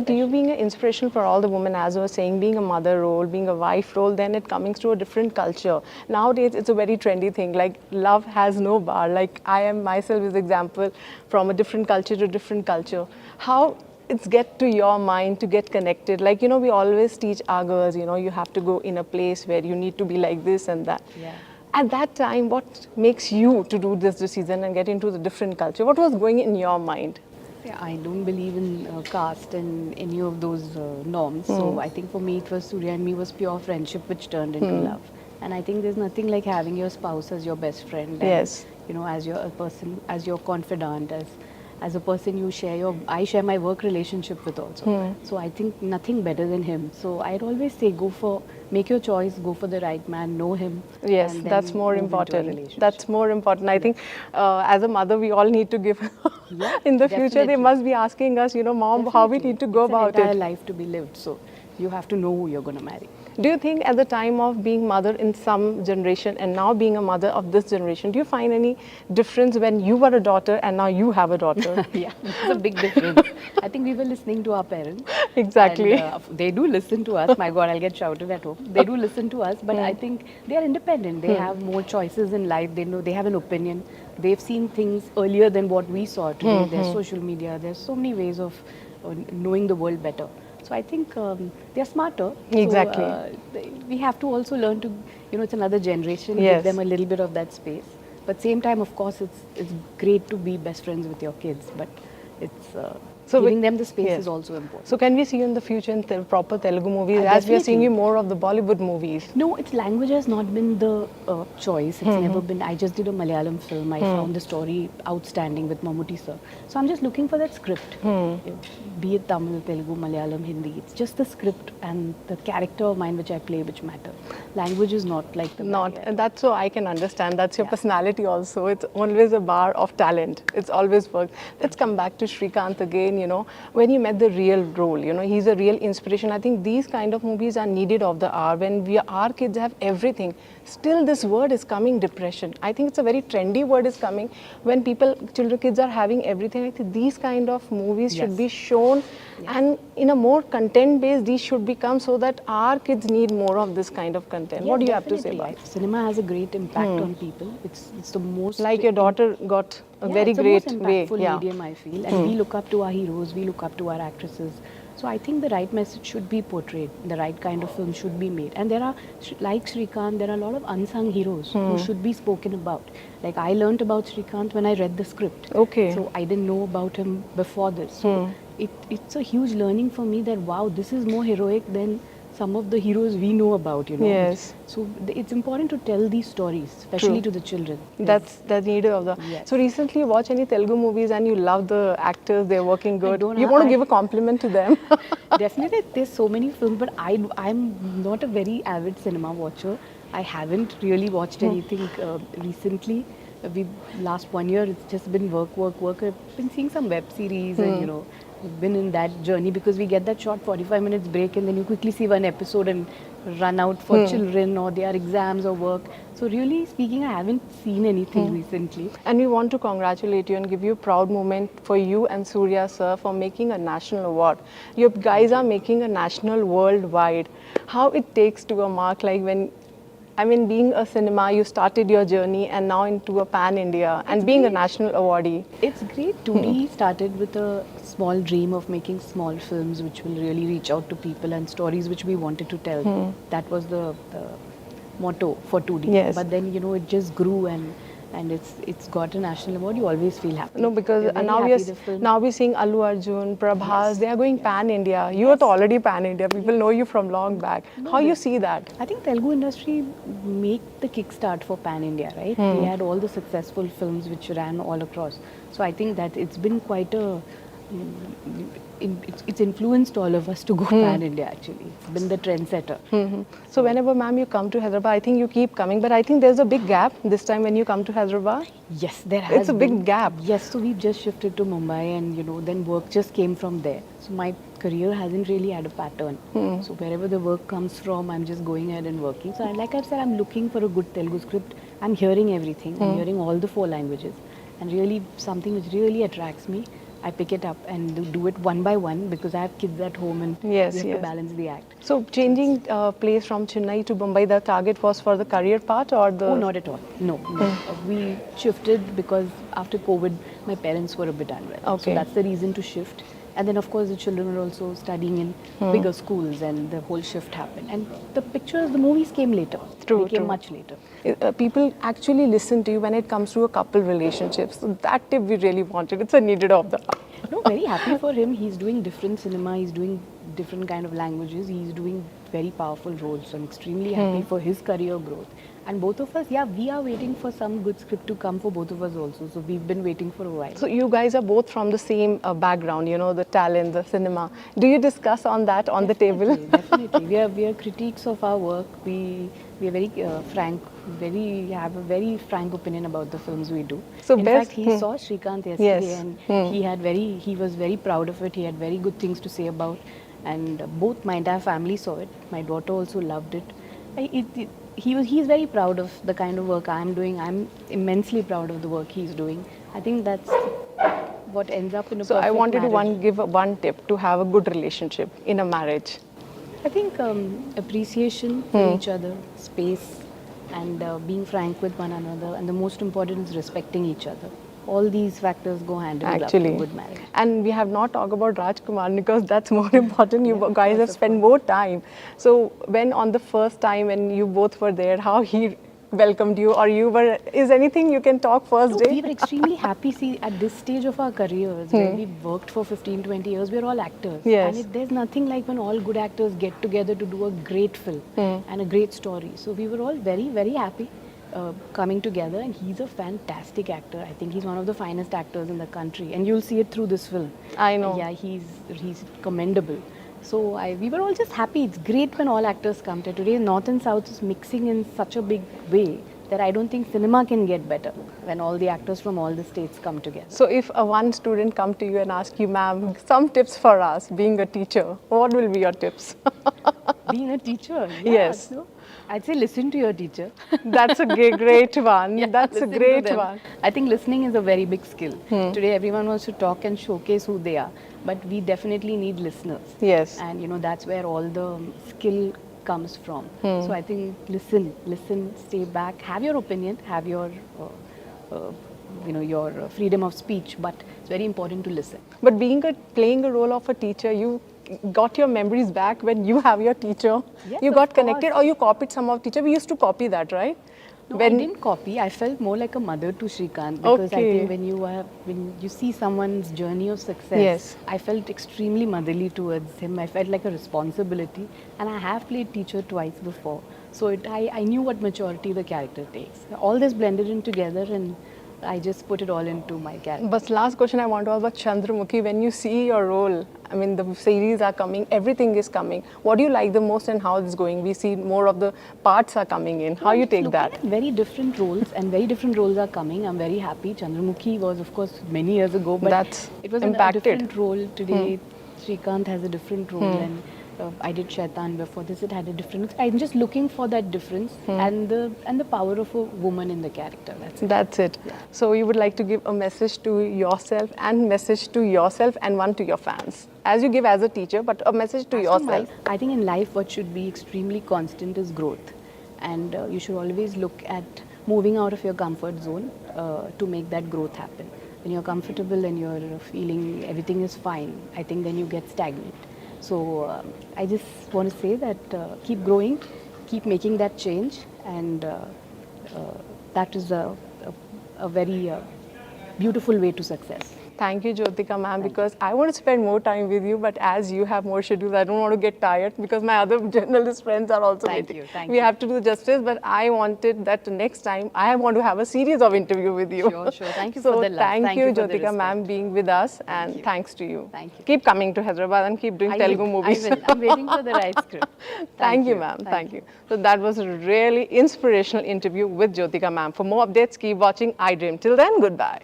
You being an inspiration for all the women, as I was saying, being a mother role, being a wife role, then it coming to a different culture. Nowadays, it's a very trendy thing. Like love has no bar. Like I am myself is example from a different culture to different culture. How it's get to your mind to get connected. Like we always teach our girls. You have to go in a place where you need to be like this and that. Yeah. At that time, what makes you to do this decision and get into the different culture? What was going in your mind? Yeah, I don't believe in caste and any of those norms. So I think for me, it was Surya and me was pure friendship, which turned into love. And I think there's nothing like having your spouse as your best friend. And, Yes. as your person, as your confidant, as a person you share I share my work relationship with also. So I think nothing better than him. So I'd always say make your choice, go for the right man, know him. Yes, and then that's more move into a important. relationship. That's more important. I think as a mother, we all need to give. Yeah, In the future, they definitely. must be asking us, Mom, how we Definitely. need to go It's about an entire it. life to be lived. So you have to know who you're going to marry. Do you think at the time of being mother in some generation and now being a mother of this generation, do you find any difference when you were a daughter and now you have a daughter? Yeah, it's a big difference. I think we were listening to our parents. Exactly. And they do listen to us. My God, I'll get shouted at home. They do listen to us, but I think they are independent. They have more choices in life. They know they have an opinion. They've seen things earlier than what we saw today. There's social media. There's so many ways of knowing the world better. So I think they're smarter. Exactly. So we have to also learn to, it's another generation. Yes. Give them a little bit of that space. But same time, of course, it's great to be best friends with your kids. But it's giving them the space is also important. So can we see you in the future in proper Telugu movies as we are Definitely. seeing you more of the Bollywood movies? No, its language has not been the choice. It's never been. I just did a Malayalam film. I found the story outstanding with Mammootty sir. So I'm just looking for that script. Be it Tamil, Telugu, Malayalam, Hindi. It's just the script and the character of mine which I play which matter. Language is not like the Not, barrier. that's so I can understand. That's your personality also. It's always a bar of talent. It's always work. Let's come back to Srikanth again. When you met the real role, he's a real inspiration. I think these kind of movies are needed of the hour when our kids have everything. Still, this word is coming, depression. I think it's a very trendy word is coming when kids are having everything. I think these kind of movies should be shown and in a more content based, these should become so that our kids need more of this kind of content. Yeah, What do you have to say definitely. about it? Cinema has a great impact on people. It's the most Like your daughter got a very it's great the most way. impactful medium, I feel, and we look up to our heroes, we look up to our actresses. So I think the right message should be portrayed, the right kind of film should be made, and there are, like Srikanth, there are a lot of unsung heroes who should be spoken about. Like I learnt about Srikanth when I read the script. Okay. So I didn't know about him before this. So it's a huge learning for me that wow, this is more heroic than some of the heroes we know about, Yes. So it's important to tell these stories, especially to the children. That's the need of the. Yes. So recently, you watch any Telugu movies and you love the actors? They're working good. don't You know. want to give a compliment to them? Definitely, there's so many films, but I'm not a very avid cinema watcher. I haven't really watched anything recently. Last 1 year, it's just been work. I've been seeing some web series and, been in that journey because we get that short 45 minutes break and then you quickly see one episode and run out for children or their exams or work. So really speaking, I haven't seen anything recently. And we want to congratulate you and give you a proud moment for you and Surya sir for making a national award. You guys are making a national worldwide. How it takes to a mark like when, being a cinema, you started your journey and now into a pan-India and being a national awardee. It's great. 2D started with a small dream of making small films which will really reach out to people and stories which we wanted to tell. That was the motto for 2D. Yes. But then, it just grew and it's got a national award. You always feel happy. No, because You're very now happy the film- we're seeing Allu Arjun, Prabhas, they are going pan-India. You are already pan-India. People know you from long back. How you see that? I think Telugu industry make the kickstart for Pan India, right? We had all the successful films which ran all across. So I think that it's been quite a it's influenced all of us to go pan India actually. It's been the trendsetter. So whenever, ma'am, you come to Hyderabad, I think you keep coming, but I think there's a big gap this time when you come to Hyderabad. Yes, there has It's a big gap. Yes, so we've just shifted to Mumbai and then work just came from there. So my career hasn't really had a pattern. So wherever the work comes from, I'm just going ahead and working. So like I said, I'm looking for a good Telugu script. I'm hearing everything. I'm hearing all the 4 languages. And really something which really attracts me. I pick it up and do it one by one because I have kids at home and Yes, we have yes. to balance the act. So changing place from Chennai to Mumbai, the target was for the career part or the? Oh, not at all. No, no. We shifted because after COVID, my parents were a bit unwell. So Okay. that's the reason to shift. And then, of course, the children were also studying in bigger schools, and the whole shift happened. And the pictures, the movies came later. True, They came true. much later. People actually listen to you when it comes to a couple relationship. So that tip we really wanted. It's a needed of the hour. No, very happy for him. He's doing different cinema. He's doing different kind of languages. He's doing very powerful roles. So I'm extremely happy for his career growth. And both of us, yeah, we are waiting for some good script to come for both of us also. So we've been waiting for a while. So you guys are both from the same background, you know, the talent, the cinema. Do you discuss on that on the table? Definitely. We are critiques of our work. We are very frank. Have a very frank opinion about the films we do. So in best- fact, he saw Shrikant yesterday, Yes. and he was very proud of it. He had very good things to say about, and both my entire family saw it. My daughter also loved it. He's very proud of the kind of work I'm doing. I'm immensely proud of the work he's doing. I think that's what ends up in a So I perfect wanted marriage. to give one tip to have a good relationship in a marriage. I think appreciation for each other, space, and being frank with one another, and the most important is respecting each other. All these factors go hand in glove Actually, for good marriage. and we have not talked about Rajkumar because that's more important. You guys have of spent more time. So when on the first time when you both were there, how he welcomed you, or you were? Is anything you can talk first No, day? we were extremely happy. See, at this stage of our careers, where we've worked for 15, 20 years, we're all actors. Yes. And there's nothing like when all good actors get together to do a great film and a great story. So we were all very, very happy coming together. And he's a fantastic actor. I think he's one of the finest actors in the country. And you'll see it through this film. I know. Yeah, he's commendable. So we were all just happy. It's great when all actors come to today. North and South is mixing in such a big way that I don't think cinema can get better when all the actors from all the states come together. So if a one student come to you and ask you, ma'am, some tips for us being a teacher, what will be your tips? Being a teacher, yeah, Yes. so I'd say listen to your teacher. That's a great one. Yeah, That's a listen to great them. one. I think listening is a very big skill. Today everyone wants to talk and showcase who they are, but we definitely need listeners. Yes. And that's where all the skill comes from. So I think listen, stay back, have your opinion, have your your freedom of speech, but it's very important to listen. But playing a role of a teacher, you got your memories back when you have your teacher. Yes, You of got connected, course. or you copied some of teacher. We used to copy that, right? No, I didn't copy. I felt more like a mother to Shrikant because I Okay. think when you see someone's journey of success, Yes. I felt extremely motherly towards him. I felt like a responsibility, and I have played teacher twice before, so I knew what maturity the character takes. All this blended in together, and I just put it all into my character. But last question I want to ask about Chandramukhi. When you see your role, I mean, the series are coming, everything is coming. What do you like the most and how it's going? We see more of the parts are coming in. How you take Looking that? at very different roles, and very different roles are coming. I'm very happy. Chandramukhi was, of course, many years ago, but That's it was impacted. a different role. Today, Shrikant has a different role, and I did Shaitan before this. It had a different. I'm just looking for that difference and the power of a woman in the character. That's it. That's it. So you would like to give a message to yourself and one to your fans. As you give as a teacher, but a message to As to yourself. I think in life, what should be extremely constant is growth, and you should always look at moving out of your comfort zone to make that growth happen. When you're comfortable and you're feeling everything is fine, I think then you get stagnant. So I just want to say that keep growing, keep making that change, and that is a very beautiful way to success. Thank you, Jyothika ma'am, because I want to spend more time with you, but as you have more schedules, I don't want to get tired because my other journalist friends are also Thank waiting. you, thank we you. have to do justice, but I wanted that next time I want to have a series of interview with you. Sure, sure. Thank you So for the love. thank Thank you, you for the Jyothika ma'am, respect. being with us, and thanks to you. Thank you. Keep coming to Hyderabad and keep doing I Telugu will, movies. I will. I'm waiting for the right script. Thank you, ma'am. Thank you. So that was a really inspirational interview with Jyothika ma'am. For more updates, keep watching iDream. Till then, goodbye.